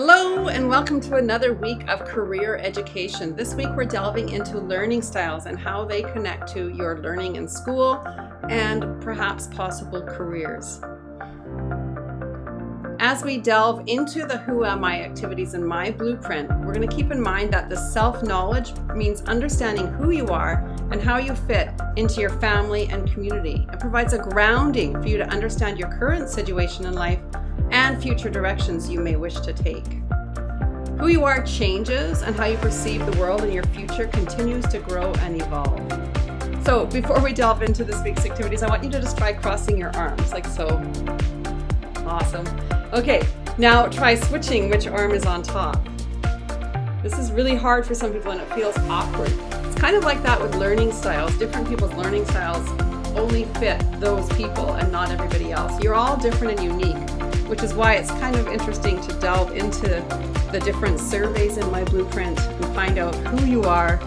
Hello and welcome to another week of career education. This week we're delving into learning styles and how they connect to your learning in school and perhaps possible careers. As we delve into the Who Am I activities in myBlueprint, we're going to keep in mind that the self-knowledge means understanding who you are and how you fit into your family and community. It provides a grounding for you to understand your current situation in life and future directions you may wish to take. Who you are changes, and how you perceive the world and your future continues to grow and evolve. So before we delve into this week's activities, I want you to just try crossing your arms, like so. Awesome. Okay, now try switching which arm is on top. This is really hard for some people and it feels awkward. It's kind of like that with learning styles. Different people's learning styles only fit those people and not everybody else. You're all different and unique, which is why it's kind of interesting to delve into the different surveys in myBlueprint and find out who you are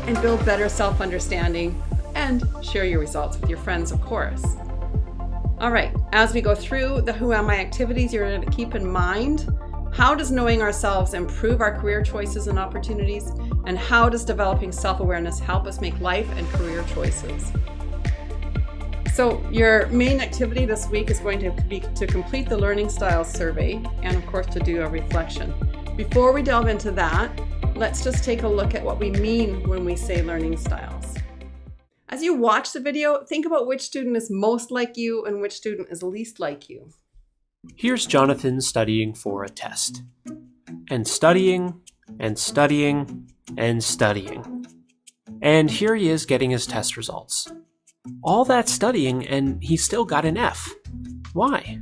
and build better self-understanding and share your results with your friends, of course. All right, as we go through the Who Am I activities, you're going to keep in mind, how does knowing ourselves improve our career choices and opportunities? And how does developing self-awareness help us make life and career choices? So your main activity this week is going to be to complete the learning styles survey and of course to do a reflection. Before we delve into that, let's just take a look at what we mean when we say learning styles. As you watch the video, think about which student is most like you and which student is least like you. Here's Jonathan studying for a test. And studying, and studying, and studying. And here he is getting his test results. All that studying and he still got an F. Why?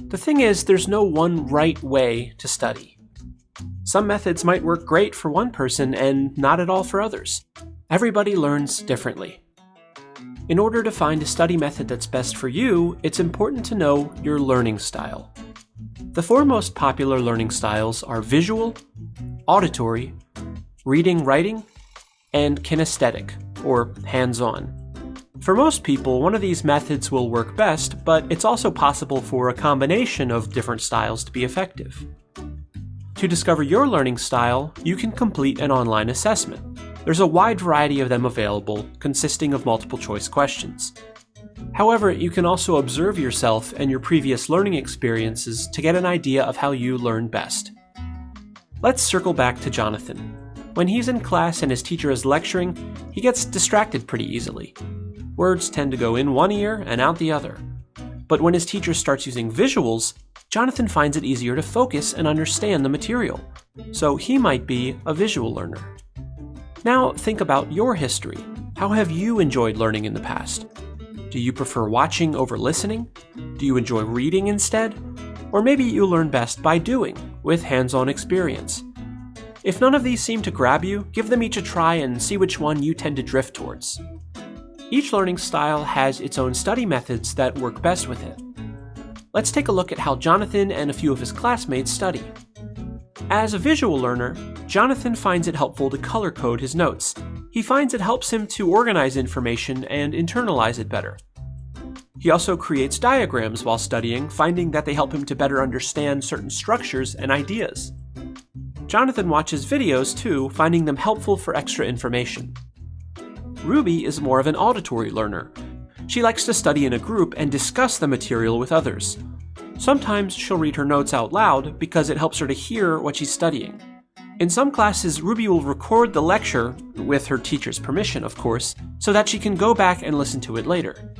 The thing is, there's no one right way to study. Some methods might work great for one person and not at all for others. Everybody learns differently. In order to find a study method that's best for you, it's important to know your learning style. The four most popular learning styles are visual, auditory, reading-writing, and kinesthetic, or hands-on. For most people, one of these methods will work best, but it's also possible for a combination of different styles to be effective. To discover your learning style, you can complete an online assessment. There's a wide variety of them available, consisting of multiple choice questions. However, you can also observe yourself and your previous learning experiences to get an idea of how you learn best. Let's circle back to Jonathan. When he's in class and his teacher is lecturing, he gets distracted pretty easily. Words tend to go in one ear and out the other. But when his teacher starts using visuals, Jonathan finds it easier to focus and understand the material. So he might be a visual learner. Now think about your history. How have you enjoyed learning in the past? Do you prefer watching over listening? Do you enjoy reading instead? Or maybe you learn best by doing, with hands-on experience. If none of these seem to grab you, give them each a try and see which one you tend to drift towards. Each learning style has its own study methods that work best with it. Let's take a look at how Jonathan and a few of his classmates study. As a visual learner, Jonathan finds it helpful to color code his notes. He finds it helps him to organize information and internalize it better. He also creates diagrams while studying, finding that they help him to better understand certain structures and ideas. Jonathan watches videos too, finding them helpful for extra information. Ruby is more of an auditory learner. She likes to study in a group and discuss the material with others. Sometimes she'll read her notes out loud because it helps her to hear what she's studying. In some classes, Ruby will record the lecture, with her teacher's permission of course, so that she can go back and listen to it later.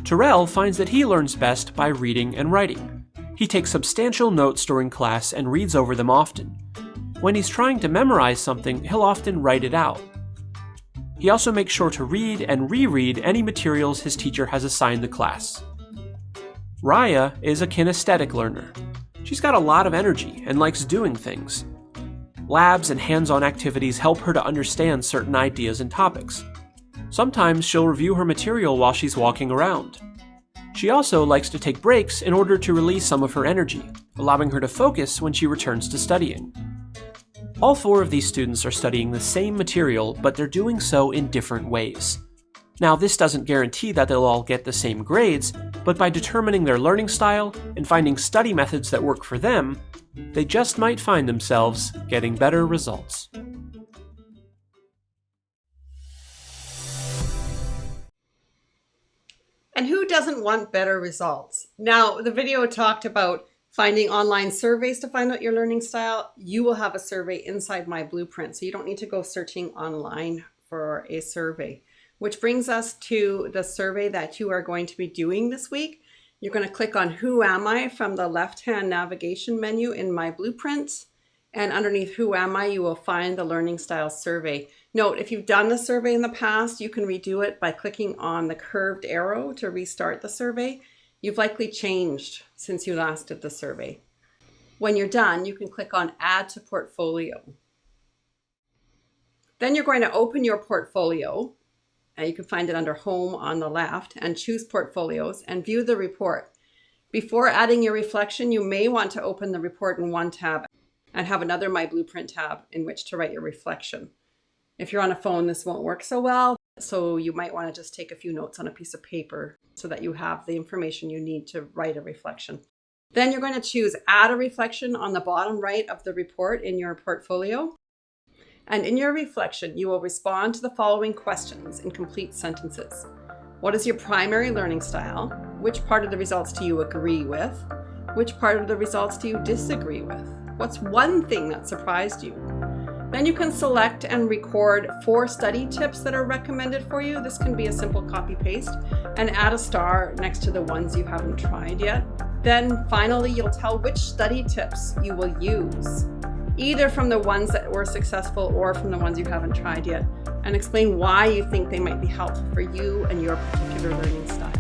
Terrell finds that he learns best by reading and writing. He takes substantial notes during class and reads over them often. When he's trying to memorize something, he'll often write it out. He also makes sure to read and reread any materials his teacher has assigned the class. Raya is a kinesthetic learner. She's got a lot of energy and likes doing things. Labs and hands-on activities help her to understand certain ideas and topics. Sometimes she'll review her material while she's walking around. She also likes to take breaks in order to release some of her energy, allowing her to focus when she returns to studying. All four of these students are studying the same material, but they're doing so in different ways. Now, this doesn't guarantee that they'll all get the same grades, but but by determining their learning style and finding study methods that work for them, they just might find themselves getting better results. And who doesn't want better results? Now, the video talked about finding online surveys to find out your learning style. You will have a survey inside myBlueprint, so you don't need to go searching online for a survey. Which brings us to the survey that you are going to be doing this week. You're going to click on Who Am I from the left-hand navigation menu in myBlueprint. And underneath Who Am I, you will find the learning style survey. Note, if you've done the survey in the past, you can redo it by clicking on the curved arrow to restart the survey. You've likely changed since you last did the survey. When you're done, you can click on Add to Portfolio. Then you're going to open your portfolio. You can find it under Home on the left, and choose Portfolios and view the report. Before adding your reflection, you may want to open the report in one tab and have another myBlueprint tab in which to write your reflection. If you're on a phone, this won't work so well, so you might want to just take a few notes on a piece of paper so that you have the information you need to write a reflection. Then you're going to choose Add a Reflection on the bottom right of the report in your portfolio. And in your reflection, you will respond to the following questions in complete sentences. What is your primary learning style? Which part of the results do you agree with? Which part of the results do you disagree with? What's one thing that surprised you? Then you can select and record 4 study tips that are recommended for you. This can be a simple copy paste, and add a star next to the ones you haven't tried yet. Then finally, you'll tell which study tips you will use, either from the ones that were successful or from the ones you haven't tried yet, and explain why you think they might be helpful for you and your particular learning style.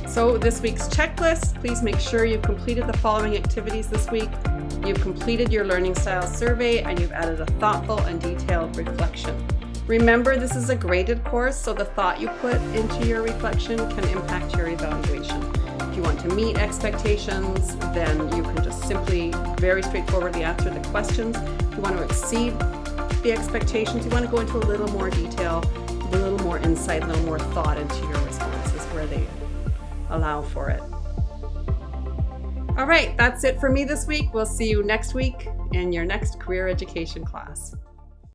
So this week's checklist, please make sure you've completed the following activities this week. You've completed your learning style survey, and you've added a thoughtful and detailed reflection. Remember, this is a graded course, so the thought you put into your reflection can impact your evaluation. If you want to meet expectations, then you can just simply, very straightforwardly answer the questions. If you want to exceed the expectations, you want to go into a little more detail, a little more insight, a little more thought into your responses where they allow for it. All right, that's it for me this week. We'll see you next week in your next career education class.